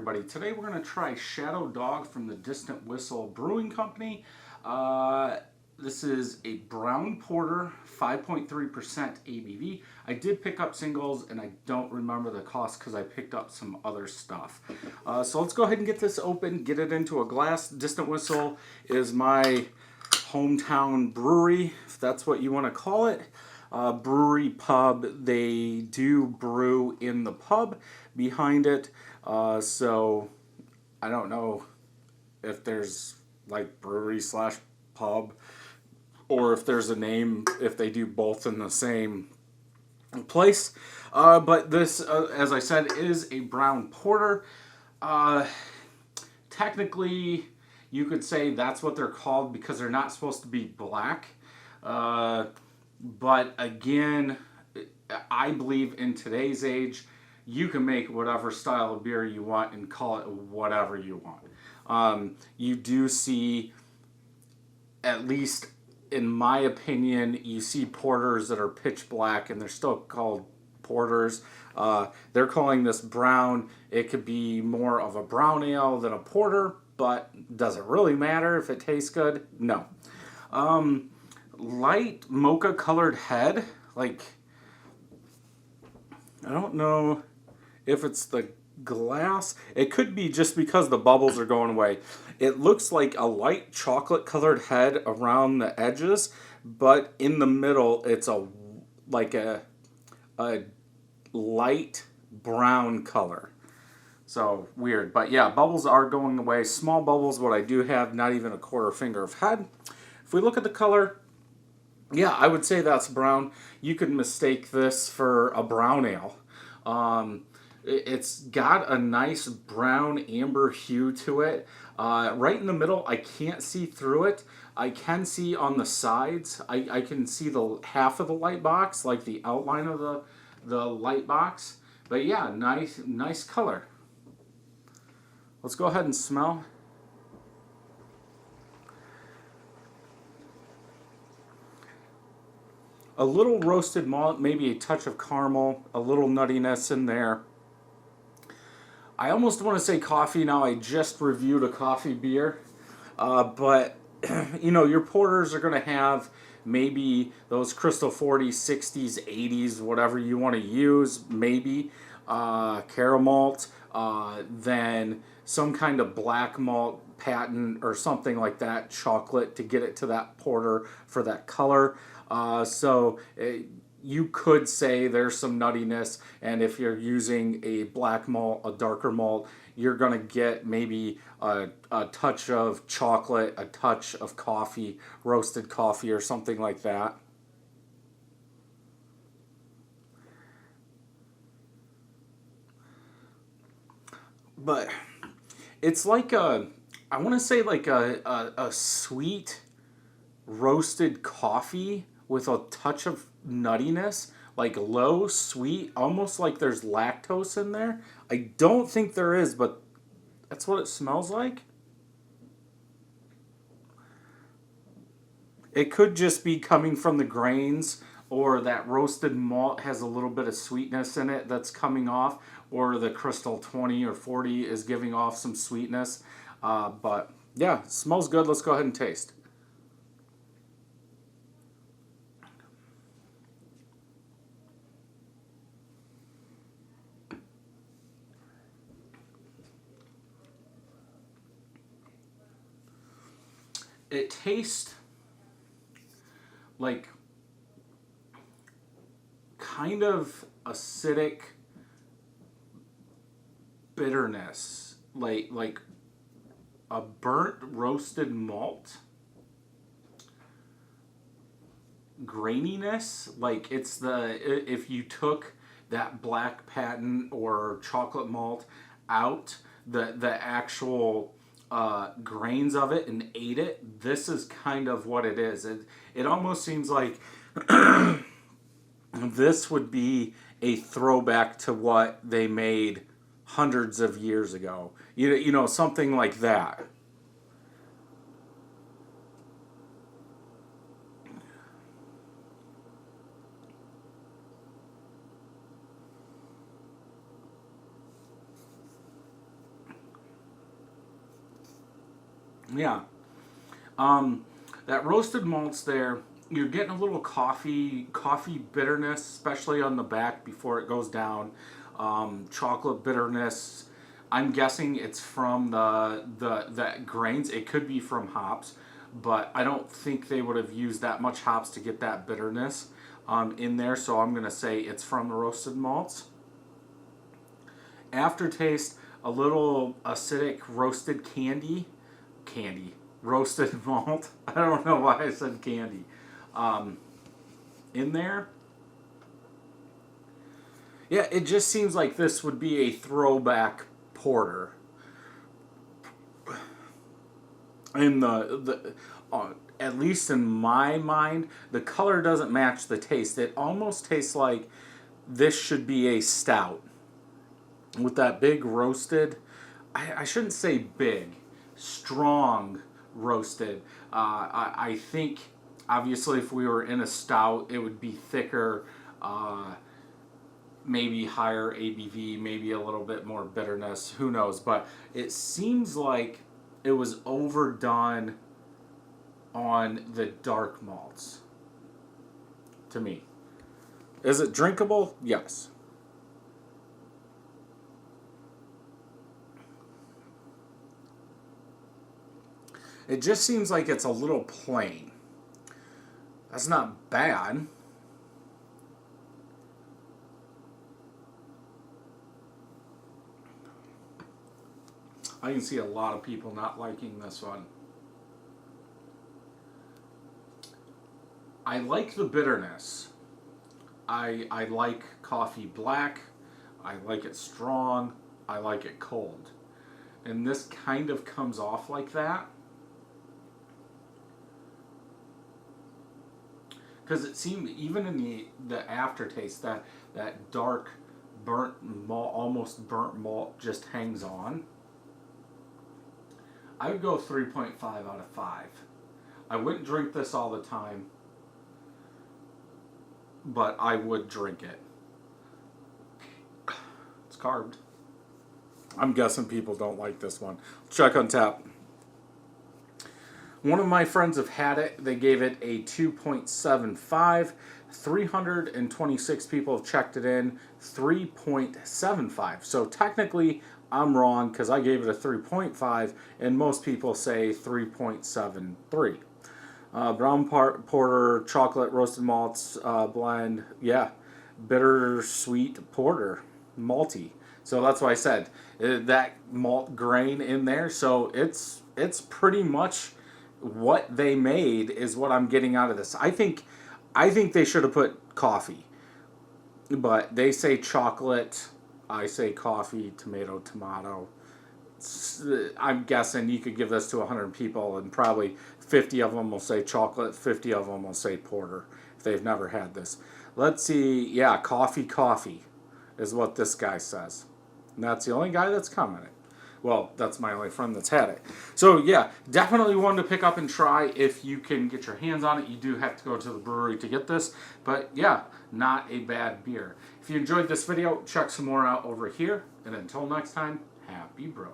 everybody. Today we're going to try Shadow Dog from the Distant Whistle Brewing Company. This is a brown porter, 5.3% ABV. I did pick up singles and I don't remember the cost because I picked up some other stuff. So let's go ahead and get this open, get it into a glass. Distant Whistle is my hometown brewery, if that's what you want to call it. Brewery pub. They do brew in the pub behind it. So I don't know if there's like brewery slash pub or if there's a name, if they do both in the same place. But this, as I said, is a brown porter. Technically, you could say that's what they're called because they're not supposed to be black. But again, I believe in today's age, you can make whatever style of beer you want and call it whatever you want. You do see, at least in my opinion, you see porters that are pitch black and they're still called porters. They're calling this brown. It could be more of a brown ale than a porter, but does it really matter if it tastes good? No. Light mocha colored head. Like, I don't know if it's the glass. It could be just because the bubbles are going away. It looks like a light chocolate colored head around the edges, but in the middle it's a light brown color. So weird, but yeah, bubbles are going away. Small bubbles, what I do have, not even a quarter finger of head. If we look at the color, yeah, I would say that's brown. You could mistake this for a brown ale. It's got a nice brown amber hue to it. Right in the middle, I can't see through it. I can see on the sides. I can see the half of the light box, like the outline of the light box. But yeah, nice color. Let's go ahead and smell. A little roasted malt, maybe a touch of caramel, a little nuttiness in there. I almost want to say coffee now. I just reviewed a coffee beer. But, you know, your porters are going to have maybe those Crystal 40s, 60s, 80s, whatever you want to use, maybe. Caramel malt, then some kind of black malt patent or something like that, chocolate to get it to that porter for that color. You could say there's some nuttiness, and if you're using a black malt, a darker malt, you're going to get maybe a touch of chocolate, a touch of coffee, roasted coffee or something like that. But it's like I want to say like a sweet roasted coffee with a touch of nuttiness, like low sweet, almost like there's lactose in there. I don't think there is, but that's what it smells like. It could just be coming from the grains, or that roasted malt has a little bit of sweetness in it that's coming off, or the Crystal 20 or 40 is giving off some sweetness. But yeah, it smells good. Let's go ahead and taste. It tastes like kind of acidic bitterness, like a burnt roasted malt, graininess. Like it's if you took that black patent or chocolate malt out, the actual grains of it and ate it, this is kind of what it is. It almost seems like this would be a throwback to what they made hundreds of years ago. You know, something like that. Yeah. That roasted malts there, you're getting a little coffee bitterness, especially on the back before it goes down. Chocolate bitterness. I'm guessing it's from the grains. It could be from hops, but I don't think they would have used that much hops to get that bitterness in there. So I'm gonna say it's from the roasted malts. Aftertaste, a little acidic roasted roasted malt. I don't know why I said candy. In there. Yeah, it just seems like this would be a throwback porter. In at least in my mind, the color doesn't match the taste. It almost tastes like this should be a stout. With that big roasted, I shouldn't say big, strong roasted. I think obviously if we were in a stout, it would be thicker, maybe higher ABV, maybe a little bit more bitterness. Who knows? But it seems like it was overdone on the dark malts. To me, is it drinkable? Yes. It just seems like it's a little plain. That's not bad. I can see a lot of people not liking this one. I like the bitterness. I like coffee black. I like it strong. I like it cold. And this kind of comes off like that. Because it seemed, even in the aftertaste, that dark, burnt malt, almost burnt malt just hangs on. I would go 3.5 out of 5. I wouldn't drink this all the time, but I would drink it. It's carved. I'm guessing people don't like this one. Check on tap. One of my friends have had it. They gave it a 2.75. 326 people have checked it in. 3.75. So technically, I'm wrong because I gave it a 3.5, and most people say 3.73. Brown porter, chocolate, roasted malts blend. Yeah, bittersweet porter, malty. So that's why I said that malt grain in there. So it's pretty much what they made is what I'm getting out of this. I think they should have put coffee, but they say chocolate. I say coffee, tomato. I'm guessing you could give this to 100 people and probably 50 of them will say chocolate, 50 of them will say porter if they've never had this. Let's see. Yeah, coffee is what this guy says. And that's the only guy that's commented. Well, that's my only friend that's had it. So, yeah, definitely one to pick up and try if you can get your hands on it. You do have to go to the brewery to get this. But, yeah, not a bad beer. If you enjoyed this video, check some more out over here. And until next time, happy brewing.